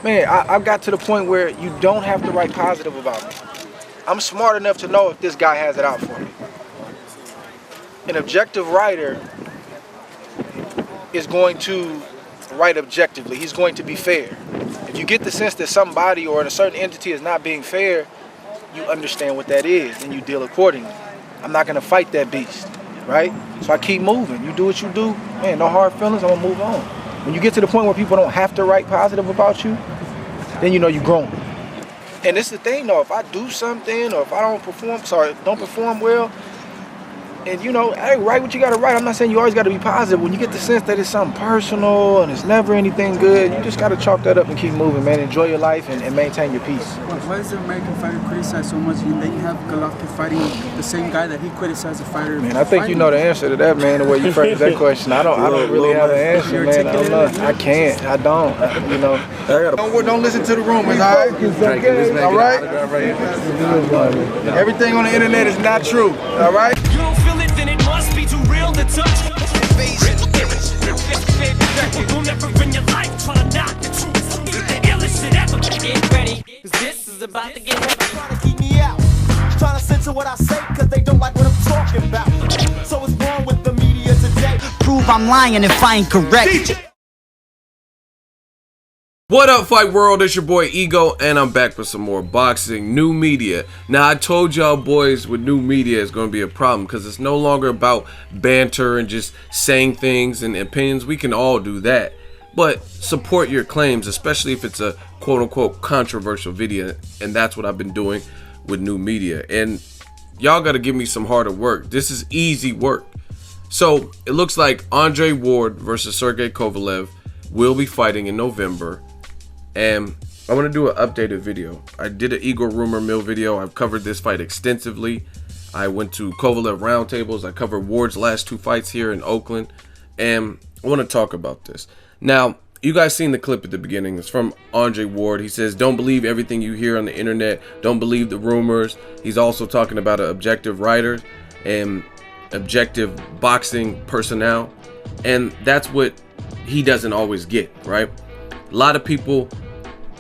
Man, I've got to the point where you don't have to write positive about me. I'm smart enough to know if this guy has it out for me. An objective writer is going to write objectively. He's going to be fair. If you get the sense that somebody or a certain entity is not being fair, you understand what that is and you deal accordingly. I'm not going to fight that beast, right? So I keep moving. You do what you do, man, no hard feelings, I'm going to move on. When you get to the point where people don't have to write positive about you, then you know you're growing. And this is the thing though, if I do something or if I don't perform well, and you know, hey, write what you gotta write. I'm not saying you always gotta be positive. When you get the sense that it's something personal and it's never anything good, you just gotta chalk that up and keep moving, man. Enjoy your life and maintain your peace. Why is the American fighter criticized so much and then you have Golovkin fighting the same guy that he criticized the fighter? Man, I think you know the answer to that, man, the way you phrase that question. I don't really have an answer, man. I can't. I don't. You know. Don't listen to the rumors, all right? Okay. All right? Everything on the internet is not true, all right? You don't feel it, then it must be too real to touch. You'll never in your life try to knock the truth. The illest shit ever. Get ready, 'cause this is about to get heavy. Trying to keep me out, trying to censor what I say, 'cause they don't like what I'm talking about. So what's wrong with the media today? Prove I'm lying if I ain't correct. What up, Fight World? It's your boy Ego, and I'm back with some more boxing, new media. Now, I told y'all boys with new media is going to be a problem because it's no longer about banter and just saying things and opinions. We can all do that. But support your claims, especially if it's a quote-unquote controversial video, and that's what I've been doing with new media. And y'all got to give me some harder work. This is easy work. So, it looks like Andre Ward versus Sergey Kovalev will be fighting in November. And I want to do an updated video. I did an Igor Rumor Mill video. I've covered this fight extensively. I went to Kovalev roundtables. I covered Ward's last two fights here in Oakland. And I want to talk about this. Now, you guys seen the clip at the beginning. It's from Andre Ward. He says, don't believe everything you hear on the internet. Don't believe the rumors. He's also talking about an objective writer and objective boxing personnel. And that's what he doesn't always get, right? A lot of people,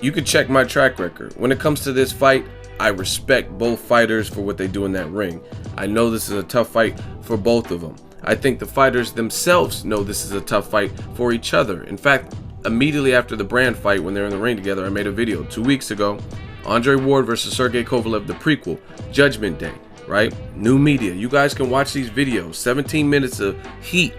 you can check my track record. When it comes to this fight, I respect both fighters for what they do in that ring. I know this is a tough fight for both of them. I think the fighters themselves know this is a tough fight for each other. In fact, immediately after the Brand fight, when they're in the ring together, I made a video 2 weeks ago. Andre Ward versus Sergey Kovalev, the prequel, Judgment Day, right? New media. You guys can watch these videos. 17 minutes of heat.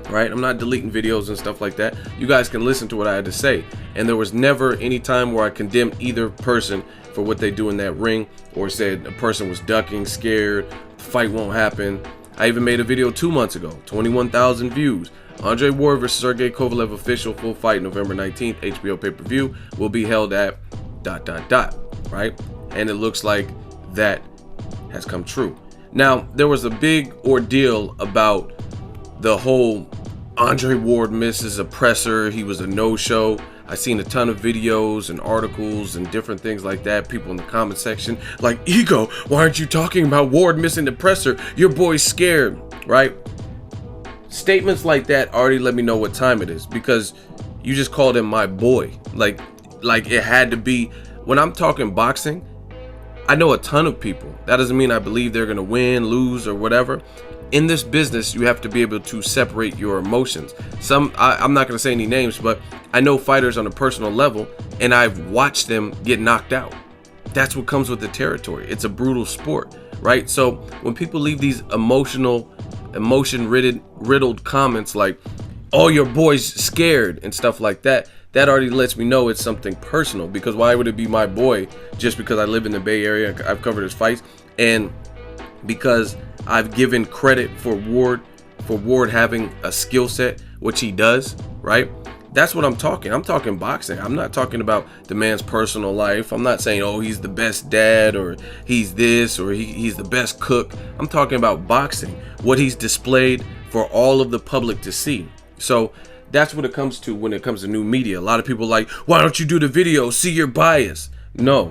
Right, I'm not deleting videos and stuff like that. You guys can listen to what I had to say. And there was never any time where I condemned either person for what they do in that ring or said a person was ducking, scared, the fight won't happen. I even made a video 2 months ago, 21,000 views. Andre Ward versus Sergey Kovalev official full fight November 19th, HBO pay-per-view will be held at ... right? And it looks like that has come true. Now, there was a big ordeal about the whole Andre Ward misses a presser, he was a no-show. I seen a ton of videos and articles and different things like that. People in the comment section like, Ego, why aren't you talking about Ward missing the presser? Your boy's scared, right? Statements like that already let me know what time it is because you just called him my boy. Like it had to be. When I'm talking boxing, I know a ton of people. That doesn't mean I believe they're gonna win, lose, or whatever. In this business, you have to be able to separate your emotions. I'm not going to say any names, but I know fighters on a personal level, and I've watched them get knocked out. That's what comes with the territory. It's a brutal sport, right? So when people leave these emotion-riddled comments like, oh, your boy's scared and stuff like that, that already lets me know it's something personal, because why would it be my boy just because I live in the Bay Area, I've covered his fights, and because I've given credit for Ward having a skill set, which he does, right? That's what I'm talking. I'm talking boxing. I'm not talking about the man's personal life. I'm not saying, oh, he's the best dad or he's this or he's the best cook. I'm talking about boxing, what he's displayed for all of the public to see. So that's what it comes to when it comes to new media. A lot of people are like, why don't you do the video? See your bias. No.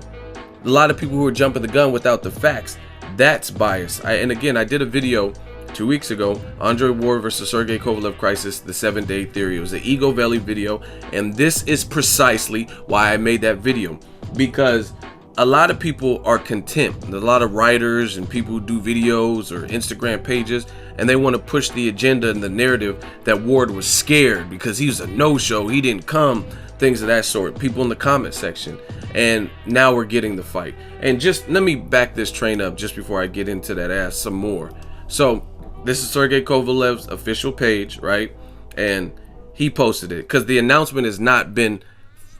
A lot of people who are jumping the gun without the facts. That's bias. And again, I did a video 2 weeks ago, Andre Ward versus Sergey Kovalev crisis, the 7-day theory. It was an Ego Valley video, and this is precisely why I made that video, because a lot of people are content. There's a lot of writers and people who do videos or Instagram pages, and they want to push the agenda and the narrative that Ward was scared because he was a no-show, he didn't come, things of that sort. People in the comment section. And now we're getting the fight. And just let me back this train up just before I get into that ass some more. So this is Sergey Kovalev's official page, right? And he posted it because the announcement has not been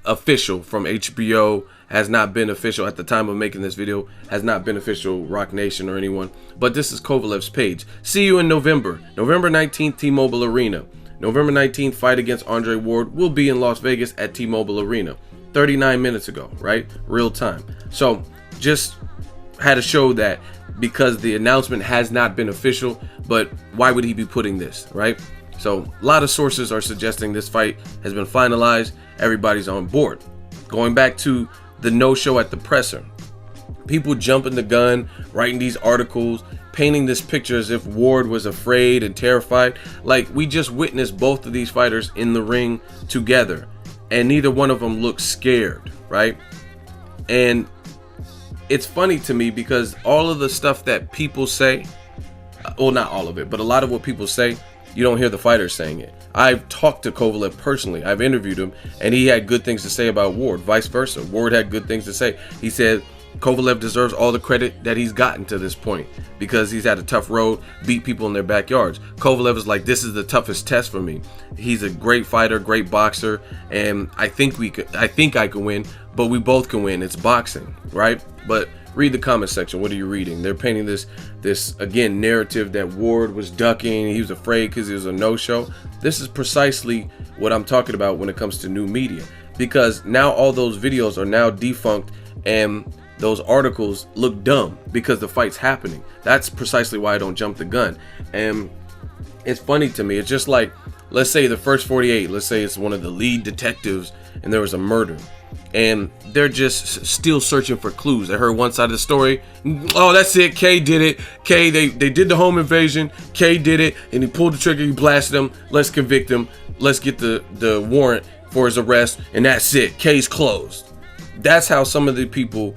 official from HBO, has not been official at the time of making this video, has not been official Rock Nation or anyone, but this is Kovalev's page. See you in November 19th, T-Mobile Arena. November 19th, fight against Andre Ward will be in Las Vegas at T-Mobile Arena. 39 minutes ago, right? Real time. So just had to show that because the announcement has not been official, but why would he be putting this, right? So a lot of sources are suggesting this fight has been finalized. Everybody's on board. Going back to the no-show at the presser, people jumping the gun, writing these articles, painting this picture as if Ward was afraid and terrified. Like, we just witnessed both of these fighters in the ring together, and neither one of them looked scared, right? And it's funny to me because all of the stuff that people say, well, not all of it, but a lot of what people say, you don't hear the fighters saying it. I've talked to Kovalev personally. I've interviewed him, and he had good things to say about Ward. Vice versa. Ward had good things to say. He said Kovalev deserves all the credit that he's gotten to this point because he's had a tough road, beat people in their backyards. Kovalev is like, this is the toughest test for me. He's a great fighter, great boxer, and I think I can win, but we both can win. It's boxing, right? But read the comment section. What are you reading? They're painting this again narrative that Ward was ducking, he was afraid because he was a no-show. This is precisely what I'm talking about when it comes to new media, because now all those videos are now defunct and those articles look dumb because the fight's happening. That's precisely why I don't jump the gun. And it's funny to me. It's just like, let's say the first 48, let's say it's one of the lead detectives and there was a murder, and they're just still searching for clues. They heard one side of the story. Oh, that's it. K did it. K, they did the home invasion. K did it, and he pulled the trigger. He blasted him. Let's convict him. Let's get the warrant for his arrest, and that's it. Case closed. That's how some of the people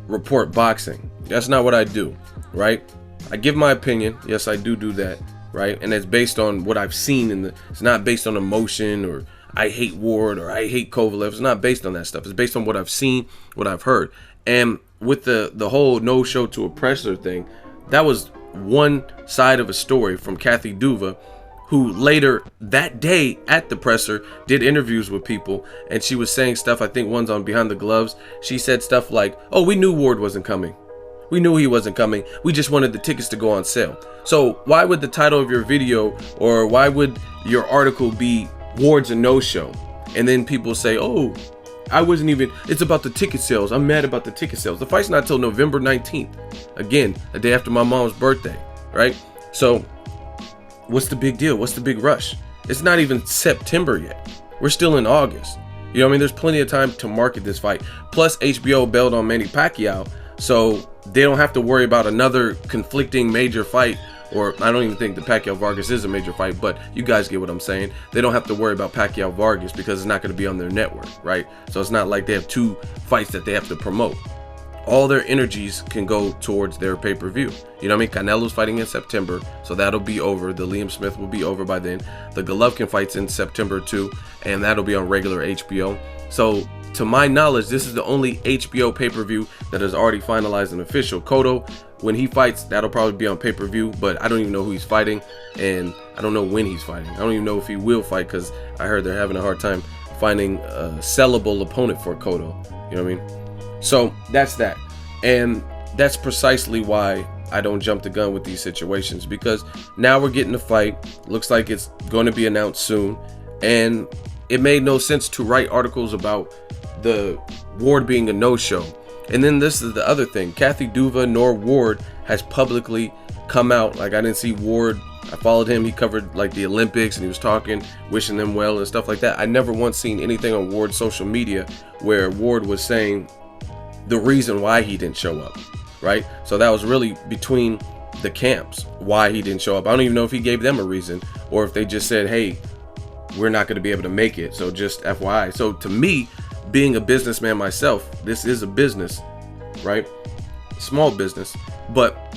report boxing. That's not what I do, right? I give my opinion. Yes, I do that, right? And it's based on what I've seen. It's not based on emotion or I hate Ward or I hate Kovalev. It's not based on that stuff. It's based on what I've seen, what I've heard. And with the whole no show to oppressor thing, that was one side of a story from Kathy Duva, who later that day at the presser did interviews with people, and she was saying stuff. I think one's on Behind the Gloves. She said stuff like, oh, we knew Ward wasn't coming. We knew he wasn't coming. We just wanted the tickets to go on sale. So why would the title of your video or why would your article be Ward's a no-show? And then people say, oh, I wasn't even, it's about the ticket sales. I'm mad about the ticket sales. The fight's not till November 19th. Again, a day after my mom's birthday, right? So what's the big deal? What's the big rush? It's not even September yet. We're still in August. You know what I mean? There's plenty of time to market this fight. Plus HBO bailed on Manny Pacquiao, so they don't have to worry about another conflicting major fight. Or I don't even think the Pacquiao-Vargas is a major fight, but you guys get what I'm saying. They don't have to worry about Pacquiao-Vargas because it's not going to be on their network, right? So it's not like they have two fights that they have to promote. All their energies can go towards their pay-per-view. You know what I mean? Canelo's fighting in September, so that'll be over. The Liam Smith will be over by then. The Golovkin fight's in September too, and that'll be on regular HBO. So to my knowledge, this is the only HBO pay-per-view that is already finalized and official. Cotto, when he fights, that'll probably be on pay-per-view, but I don't even know who he's fighting, and I don't know when he's fighting. I don't even know if he will fight because I heard they're having a hard time finding a sellable opponent for Cotto. You know what I mean? So that's that. And that's precisely why I don't jump the gun with these situations, because now we're getting a fight. Looks like it's going to be announced soon, and it made no sense to write articles about the Ward being a no-show. And then this is the other thing. Kathy Duva nor Ward has publicly come out. Like, I didn't see Ward. I followed him. He covered like the Olympics and he was talking, wishing them well and stuff like that. I never once seen anything on Ward's social media where Ward was saying the reason why he didn't show up, right? So that was really between the camps why he didn't show up. I don't even know if he gave them a reason or if they just said, hey, we're not going to be able to make it, so just FYI. So to me, being a businessman myself, this is a business, right? Small business, but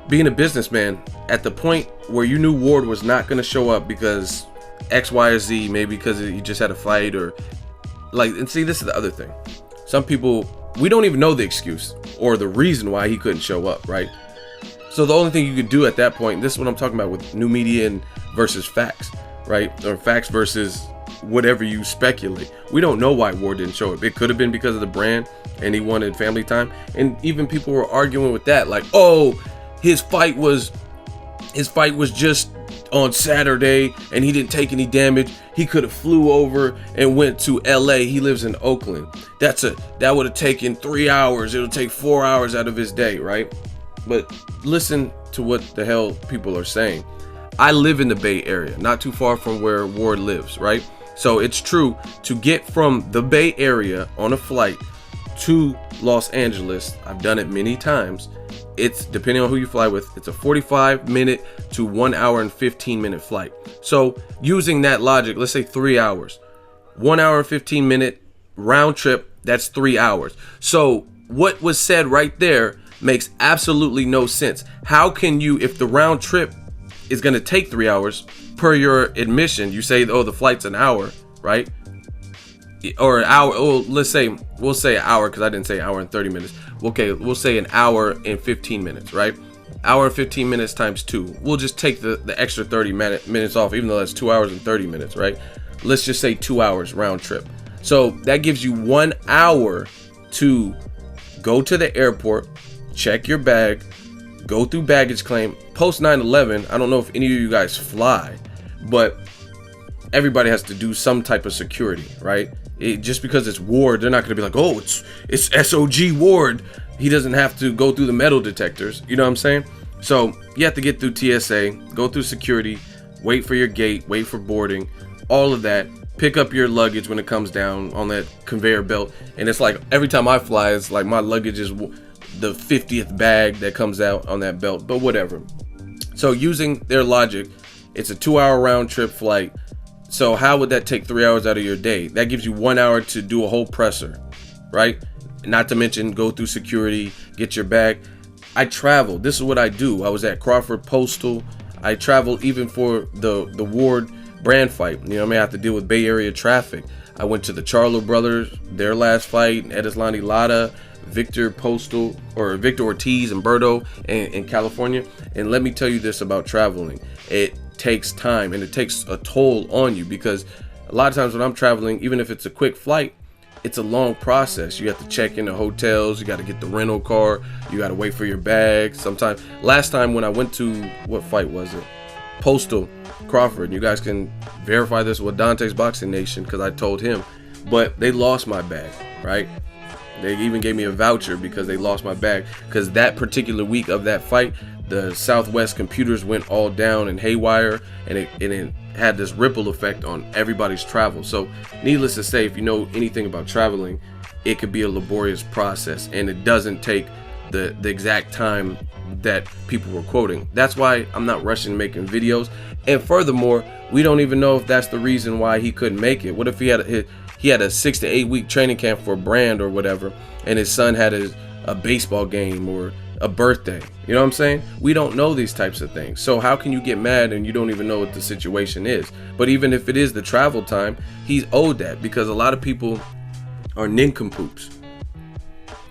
being a businessman at the point where you knew Ward was not going to show up because X, Y, or Z, maybe because he just had a fight or like, and see, this is the other thing. Some people, we don't even know the excuse or the reason why he couldn't show up, right? So the only thing you could do at that point, this is what I'm talking about with new media and versus facts, right? Or facts versus whatever you speculate. We don't know why Ward didn't show up. It could have been because of the brand and he wanted family time. And even people were arguing with that, like, oh, his fight was just on Saturday and he didn't take any damage. He could have flew over and went to LA. He lives in Oakland. That would have taken 3 hours. It'll take 4 hours out of his day, right? But listen to what the hell people are saying. I live in the Bay Area, not too far from where Ward lives, right? So it's true, to get from the Bay Area on a flight to Los Angeles, I've done it many times. It's, depending on who you fly with, it's a 45-minute to 1 hour and 15-minute flight. So using that logic, let's say 3 hours, 1 hour and 15-minute round trip, that's 3 hours. So what was said right there makes absolutely no sense. How can you, if the round trip is going to take 3 hours per your admission, you say, oh, the flight's an hour, right? Or an hour. Oh, we'll say an hour, because I didn't say hour and 30 minutes. Okay, we'll say an hour and 15 minutes, right? Hour and 15 minutes times 2. We'll just take the extra 30 minutes off, even though that's 2 hours and 30 minutes, right? Let's just say 2 hours round trip. So that gives you 1 hour to go to the airport, check your bag, go through baggage claim. Post 9/11, I don't know if any of you guys fly, but everybody has to do some type of security, right? Just because it's Ward, they're not going to be like, oh, it's SOG Ward. He doesn't have to go through the metal detectors. You know what I'm saying? So you have to get through TSA, go through security, wait for your gate, wait for boarding, all of that. Pick up your luggage when it comes down on that conveyor belt. And it's like every time I fly, it's like my luggage is the 50th bag that comes out on that belt, but whatever. So using their logic, it's a 2 hour round trip flight. So how would that take 3 hours out of your day? That gives you 1 hour to do a whole presser, right? Not to mention go through security, get your bag. I travel. This is what I do. I was at Crawford Postal. I traveled even for the Ward brand fight. You know, I may have to deal with Bay Area traffic. I went to the Charlo brothers, their last fight, Edislani Lara, Victor Ortiz and Berto in California. And let me tell you this about traveling. It takes time and it takes a toll on you, because a lot of times when I'm traveling, even if it's a quick flight, it's a long process. You have to check into hotels, you got to get the rental car, you got to wait for your bag. Sometimes, last time when I went to, what fight was it? Postal, Crawford. You guys can verify this with Dante's Boxing Nation, because I told him, but they lost my bag, right? They even gave me a voucher because they lost my bag, because that particular week of that fight, the Southwest computers went all down and haywire, and it had this ripple effect on everybody's travel. So needless to say, if you know anything about traveling, it could be a laborious process, and it doesn't take the exact time that people were quoting. That's why I'm not rushing making videos. And furthermore, we don't even know if that's the reason why he couldn't make it. What if he had a 6 to 8 week training camp for a brand or whatever, and his son had a baseball game or a birthday? You know what I'm saying? We don't know these types of things. So how can you get mad and you don't even know what the situation is? But even if it is the travel time, he's owed that, because a lot of people are nincompoops,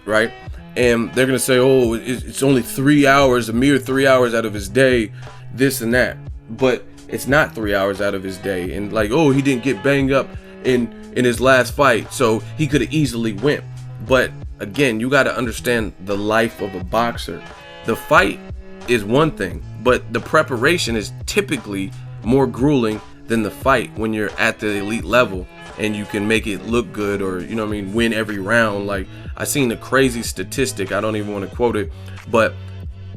right? And they're gonna say, oh, it's only 3 hours, a mere 3 hours out of his day, this and that. But it's not 3 hours out of his day. And like, oh, he didn't get banged up in his last fight, so he could have easily went. But again, you got to understand the life of a boxer. The fight is one thing, but the preparation is typically more grueling than the fight when you're at the elite level and you can make it look good, or, you know what I mean, win every round. Like, I seen a crazy statistic, I don't even want to quote it, but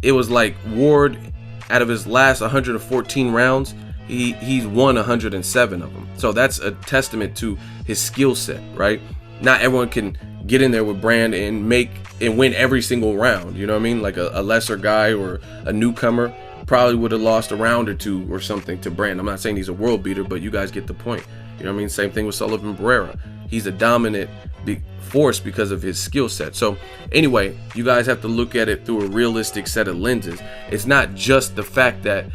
it was like Ward, out of his last 114 rounds, he's won 107 of them. So that's a testament to his skill set, right? Not everyone can get in there with Brand and win every single round. You know what I mean? Like a lesser guy or a newcomer probably would have lost a round or two or something to Brand. I'm not saying he's a world beater, but you guys get the point. You know what I mean? Same thing with Sullivan Barrera. He's a dominant force because of his skill set. So anyway, you guys have to look at it through a realistic set of lenses. It's not just the fact that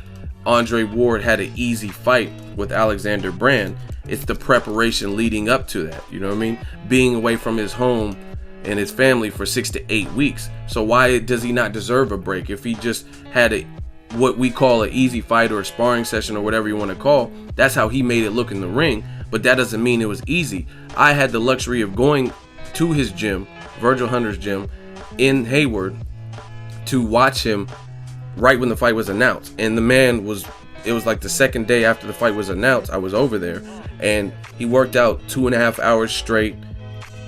Andre Ward had an easy fight with Alexander Brand. It's the preparation leading up to that. You know what I mean? Being away from his home and his family for 6 to 8 weeks. So why does he not deserve a break? If he just had what we call an easy fight or a sparring session or whatever you want to call, that's how he made it look in the ring. But that doesn't mean it was easy. I had the luxury of going to his gym, Virgil Hunter's gym in Hayward, to watch him right when the fight was announced. And the man it was like the second day after the fight was announced, I was over there, and he worked out 2.5 hours straight,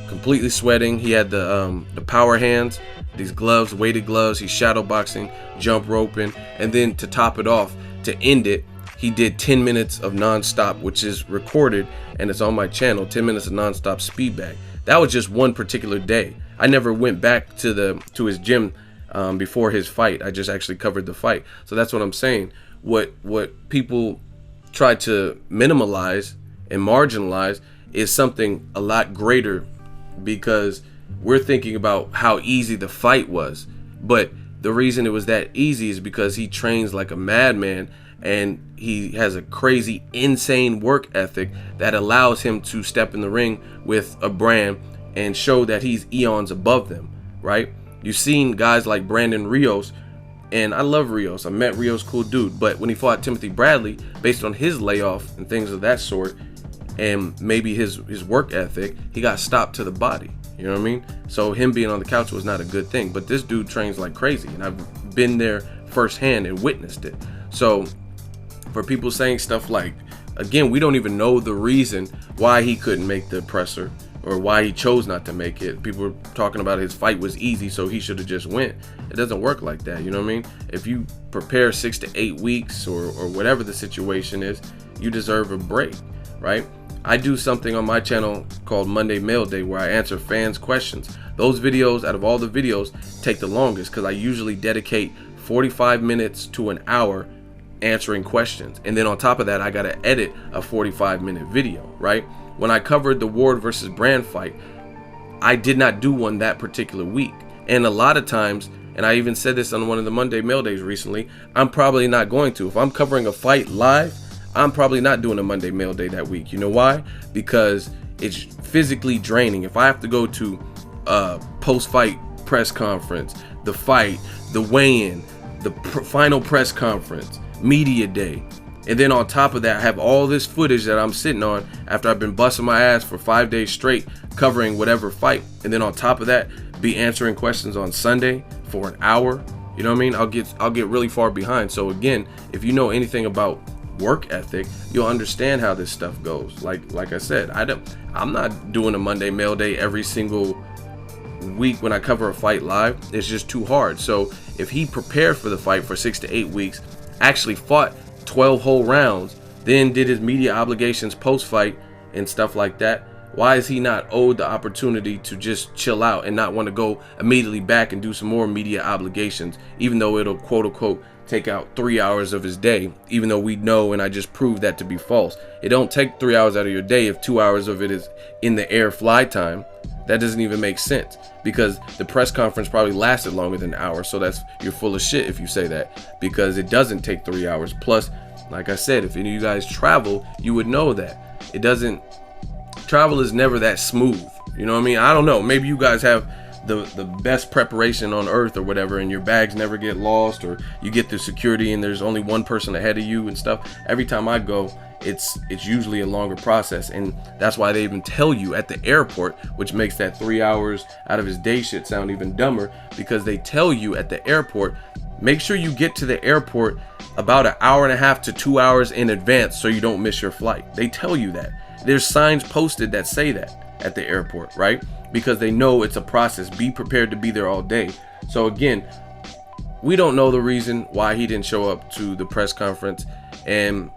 completely sweating. He had the power hands, these gloves, weighted gloves. He's shadow boxing, jump roping, and then to top it off, to end it, he did 10 minutes of nonstop, which is recorded and it's on my channel. 10 minutes of nonstop speed bag. That was just one particular day. I never went back to his gym before his fight. I just actually covered the fight. So that's what I'm saying. What people try to minimalize and marginalize is something a lot greater, because we're thinking about how easy the fight was. But the reason it was that easy is because he trains like a madman, and he has a crazy, insane work ethic that allows him to step in the ring with a Brand and show that he's eons above them, right? You've seen guys like Brandon Rios, and I love Rios. I met Rios, cool dude. But when he fought Timothy Bradley, based on his layoff and things of that sort, and maybe his work ethic, he got stopped to the body. You know what I mean? So him being on the couch was not a good thing. But this dude trains like crazy, and I've been there firsthand and witnessed it. So for people saying stuff like, again, we don't even know the reason why he couldn't make the presser or why he chose not to make it. People were talking about his fight was easy, so he should have just went. It doesn't work like that, you know what I mean? If you prepare 6 to 8 weeks or whatever the situation is, you deserve a break, right? I do something on my channel called Monday Mail Day where I answer fans' questions. Those videos, out of all the videos, take the longest because I usually dedicate 45 minutes to an hour answering questions. And then on top of that, I gotta edit a 45-minute video, right? When I covered the Ward versus Brand fight, I did not do one that particular week. And a lot of times, and I even said this on one of the Monday Mail Days recently, I'm probably not going to. If I'm covering a fight live, I'm probably not doing a Monday Mail Day that week. You know why? Because it's physically draining. If I have to go to a post-fight press conference, the fight, the weigh-in, the final press conference, media day, and then on top of that I have all this footage that I'm sitting on after I've been busting my ass for 5 days straight covering whatever fight, and then on top of that be answering questions on Sunday for an hour, you know what I mean? I'll get really far behind. So again, if you know anything about work ethic, you'll understand how this stuff goes. Like I said, I'm not doing a Monday Mail Day every single week when I cover a fight live. It's just too hard. So if he prepared for the fight for 6 to 8 weeks, actually fought 12 whole rounds, then did his media obligations post-fight and stuff like that, why is he not owed the opportunity to just chill out and not want to go immediately back and do some more media obligations, even though it'll quote-unquote take out 3 hours of his day, even though we know, and I just proved that to be false. It don't take 3 hours out of your day if 2 hours of it is in the air fly time. That doesn't even make sense, because the press conference probably lasted longer than an hour. So you're full of shit if you say that, because it doesn't take 3 hours. Plus, like I said, if any of you guys travel, you would know that it doesn't. Travel is never that smooth. You know what I mean? I don't know. Maybe you guys have the best preparation on earth or whatever, and your bags never get lost, or you get through security and there's only one person ahead of you and stuff. Every time I go, it's usually a longer process, and that's why they even tell you at the airport, which makes that 3 hours out of his day shit sound even dumber, because they tell you at the airport, make sure you get to the airport about an hour and a half to 2 hours in advance so you don't miss your flight. They tell you that. There's signs posted that say that at the airport, right? Because they know it's a process. Be prepared to be there all day. So again, we don't know the reason why he didn't show up to the press conference. And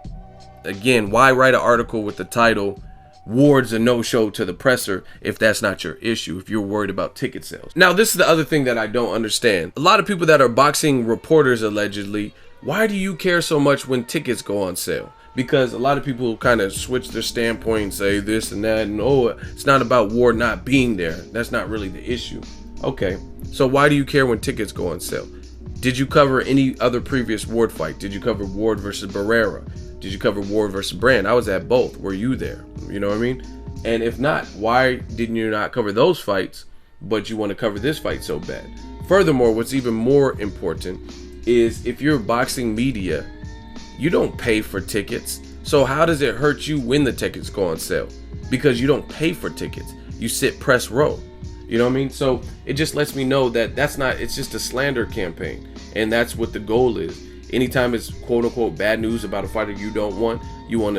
again, why write an article with the title Ward's a no-show to the presser if that's not your issue, if you're worried about ticket sales. Now, this is the other thing that I don't understand. A lot of people that are boxing reporters, allegedly, why do you care so much when tickets go on sale? Because a lot of people kind of switch their standpoint and say this and that, and oh, it's not about Ward not being there. That's not really the issue. Okay, so why do you care when tickets go on sale? Did you cover any other previous Ward fight? Did you cover Ward versus Barrera? Did you cover Ward versus Brand? I was at both. Were you there? You know what I mean? And if not, why didn't you not cover those fights, but you want to cover this fight so bad? Furthermore, what's even more important is if you're boxing media, you don't pay for tickets. So how does it hurt you when the tickets go on sale? Because you don't pay for tickets. You sit press row. You know what I mean? So it just lets me know that it's just a slander campaign. And that's what the goal is. Anytime it's quote unquote bad news about a fighter you don't want, you want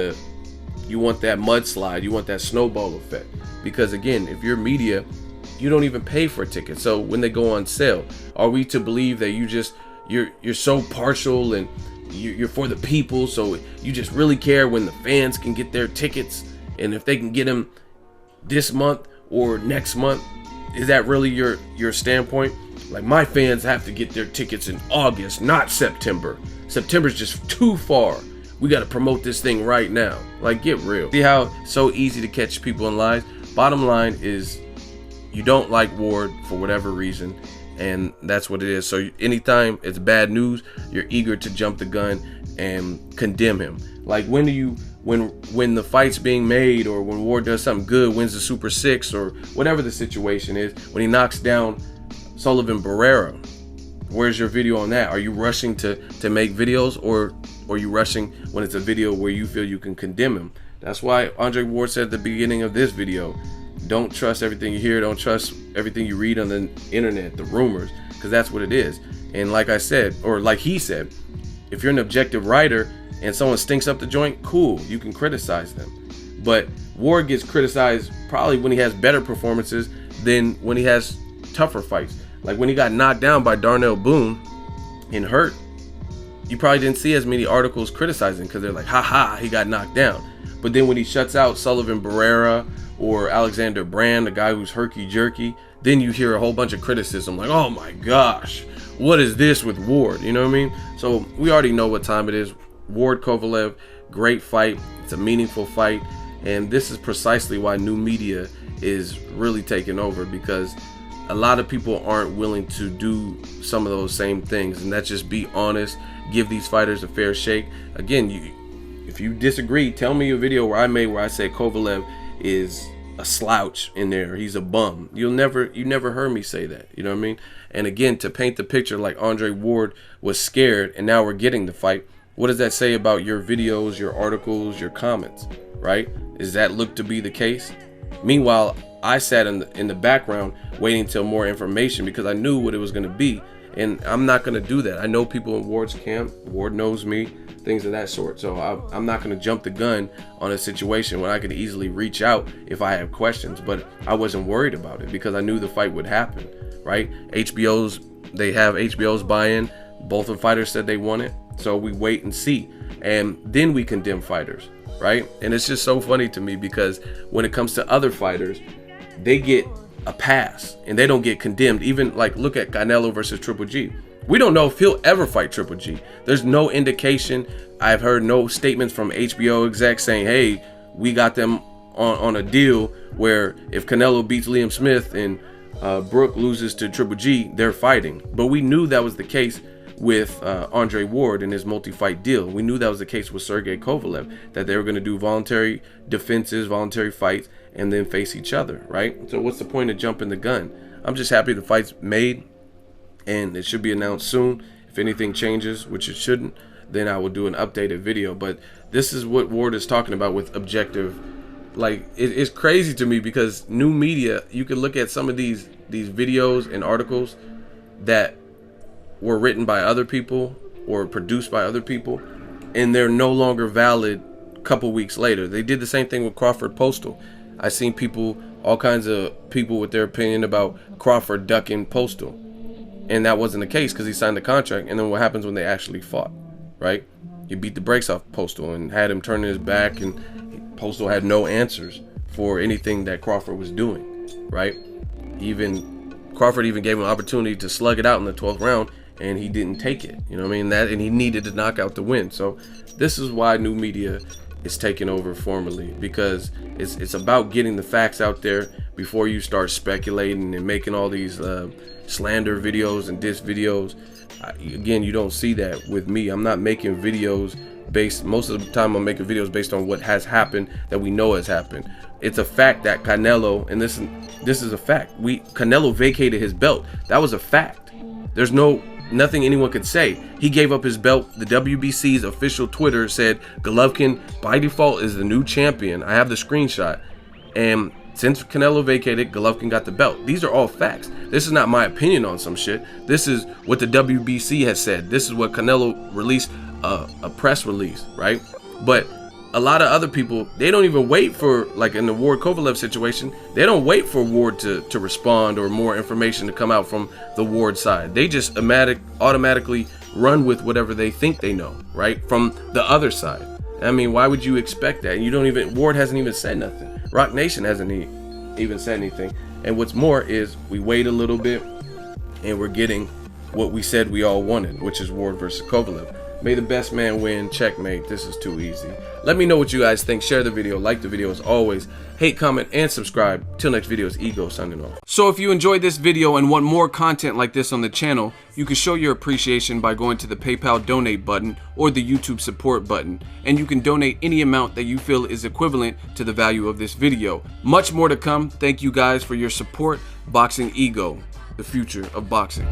that mudslide, you want that snowball effect. Because again, if you're media, you don't even pay for a ticket. So when they go on sale, are we to believe that you're so partial and you're for the people, so you just really care when the fans can get their tickets, and if they can get them this month or next month? Is that really your standpoint? Like, my fans have to get their tickets in August, not September. September's just too far. We got to promote this thing right now. Like, get real. See how it's so easy to catch people in lies? Bottom line is, you don't like Ward for whatever reason, and that's what it is. So anytime it's bad news, you're eager to jump the gun and condemn him. Like, when the fight's being made, or when Ward does something good, wins the Super 6 or whatever the situation is, when he knocks down Sullivan Barrera, where's your video on that? Are you rushing to make videos, or are you rushing when it's a video where you feel you can condemn him? That's why Andre Ward said at the beginning of this video, don't trust everything you hear, don't trust everything you read on the internet, the rumors, because that's what it is. And like I said, or like he said, if you're an objective writer and someone stinks up the joint, cool, you can criticize them. But Ward gets criticized probably when he has better performances than when he has tougher fights. Like when he got knocked down by Darnell Boone and hurt, you probably didn't see as many articles criticizing, because they're like, haha, he got knocked down. But then when he shuts out Sullivan Barrera or Alexander Brand, the guy who's herky-jerky, then you hear a whole bunch of criticism like, oh my gosh, what is this with Ward? You know what I mean? So we already know what time it is. Ward Kovalev, great fight. It's a meaningful fight. And this is precisely why new media is really taking over, because a lot of people aren't willing to do some of those same things. And that's just be honest, give these fighters a fair shake. Again, if you disagree, tell me a video where I made where I say Kovalev is a slouch in there, he's a bum. You never heard me say that. You know what I mean? And again, to paint the picture like Andre Ward was scared and now we're getting the fight, what does that say about your videos, your articles, your comments, right? Does that look to be the case? Meanwhile, I sat in the background waiting till more information because I knew what it was going to be, and I'm not going to do that. I know people in Ward's camp. Ward knows me, things of that sort. So I'm not going to jump the gun on a situation when I could easily reach out if I have questions. But I wasn't worried about it because I knew the fight would happen, right? They have HBO's buy-in. Both of the fighters said they want it. So we wait and see. And then we condemn fighters, right? And it's just so funny to me because when it comes to other fighters, they get a pass and they don't get condemned. Even like, look at Canelo versus Triple G. We don't know if he'll ever fight Triple G. There's no indication. I've heard no statements from HBO execs saying, hey, we got them on a deal where if Canelo beats Liam Smith and Brooke loses to Triple G, they're fighting. But we knew that was the case with Andre Ward and his multi-fight deal. We knew that was the case with Sergey Kovalev, that they were going to do voluntary defenses, voluntary fights, and then face each other, right? So what's the point of jumping the gun? I'm just happy the fight's made, and it should be announced soon. If anything changes, which it shouldn't, then I will do an updated video. But this is what Ward is talking about with objective. Like, it's crazy to me because new media, you can look at some of these videos and articles that were written by other people or produced by other people, and they're no longer valid a couple weeks later. They did the same thing with Crawford Postal. I seen people, all kinds of people with their opinion about Crawford ducking Postal, and that wasn't the case because he signed the contract. And then what happens when they actually fought, right? You beat the brakes off Postal and had him turning his back, and Postal had no answers, for anything that Crawford was doing, right? Crawford even gave him an opportunity to slug it out in the 12th round, and he didn't take it. You know what I mean? And he needed to knock out the win. So this is why new media is taking over formally, because it's about getting the facts out there before you start speculating and making all these slander videos and diss videos. Again, you don't see that with me. I'm not making videos most of the time I'm making videos based on what has happened, that we know has happened. It's a fact that Canelo, and this is a fact, Canelo vacated his belt. That was a fact. There's nothing anyone could say. He gave up his belt. The WBC's official Twitter said Golovkin by default is the new champion. I have the screenshot. And since Canelo vacated, Golovkin got the belt. These are all facts. This is not my opinion on some shit. This is what the WBC has said. This is what Canelo released, a press release, right? But a lot of other people, they don't even wait for, like in the Ward Kovalev situation, they don't wait for Ward to respond or more information to come out from the Ward side. They just automatically run with whatever they think they know, right? From the other side. I mean, why would you expect that? Ward hasn't even said nothing. Rock Nation hasn't even said anything. And what's more is we wait a little bit and we're getting what we said we all wanted, which is Ward versus Kovalev. May the best man win. Checkmate. This is too easy. Let me know what you guys think. Share the video. Like the video as always. Hate, comment, and subscribe. Till next video, it's Ego signing off. So if you enjoyed this video and want more content like this on the channel, you can show your appreciation by going to the PayPal donate button or the YouTube support button. And you can donate any amount that you feel is equivalent to the value of this video. Much more to come. Thank you guys for your support. Boxing Ego, the future of boxing.